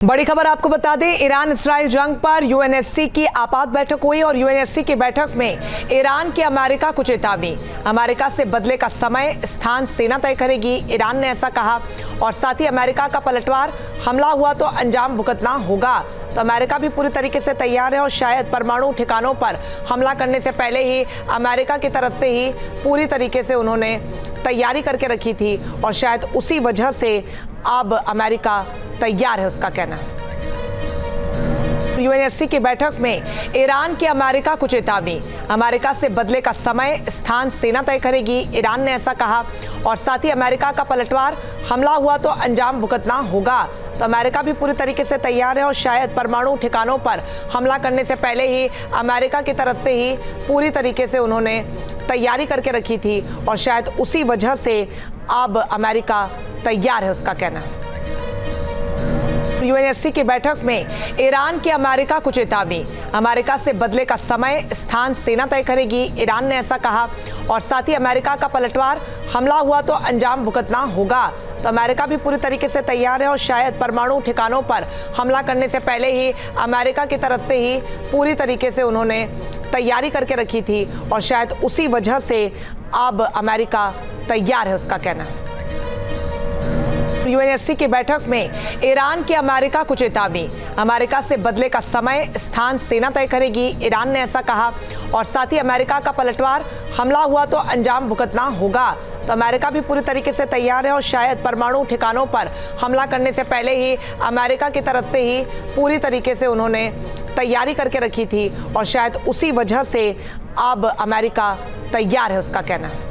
बड़ी खबर आपको बता दें, ईरान इसराइल जंग पर यूएनएससी की आपात बैठक हुई और यूएनएससी की बैठक में ईरान की अमेरिका को चेतावनी। अमेरिका से बदले का समय स्थान सेना तय करेगी, ईरान ने ऐसा कहा। और साथ ही अमेरिका का पलटवार हमला हुआ तो अंजाम भुगतना होगा। तो अमेरिका भी पूरी तरीके से तैयार है और शायद परमाणु ठिकानों पर हमला करने से पहले ही अमेरिका की तरफ से ही पूरी तरीके से उन्होंने तैयारी करके रखी थी और शायद उसी वजह से अब अमेरिका तैयार है, उसका कहना है। यूएनएससी की बैठक में ईरान की अमेरिका को चेतावनी। अमेरिका से बदले का समय स्थान सेना तय करेगी, ईरान ने ऐसा कहा। और साथ ही अमेरिका का पलटवार हमला हुआ तो अंजाम भुगतना होगा। तो अमेरिका भी पूरी तरीके से तैयार है और शायद परमाणु ठिकानों पर हमला करने से पहले ही अमेरिका की तरफ से ही पूरी तरीके से उन्होंने तैयारी करके रखी थी और शायद उसी वजह से अब अमेरिका तैयार है, उसका कहना है। यूएनएससी की बैठक में ईरान की अमेरिका को चेतावनी। अमेरिका से बदले का समय स्थान सेना तय करेगी, ईरान ने ऐसा कहा। और साथ ही अमेरिका का पलटवार हमला हुआ तो अंजाम भुगतना होगा। तो अमेरिका भी पूरी तरीके से तैयार है और शायद परमाणु ठिकानों पर हमला करने से पहले ही अमेरिका की तरफ से ही पूरी तरीके से उन्होंने तैयारी करके रखी थी और शायद उसी वजह से अब अमेरिका तैयार है, उसका कहना है। यूएनएससी की बैठक में ईरान की अमेरिका को चेतावनी। अमेरिका से बदले का समय स्थान सेना तय करेगी, ईरान ने ऐसा कहा। और साथ ही अमेरिका का पलटवार हमला हुआ तो अंजाम भुगतना होगा। तो अमेरिका भी पूरी तरीके से तैयार है और शायद परमाणु ठिकानों पर हमला करने से पहले ही अमेरिका की तरफ से ही पूरी तरीके से उन्होंने तैयारी करके रखी थी और शायद उसी वजह से अब अमेरिका तैयार है, उसका कहना है।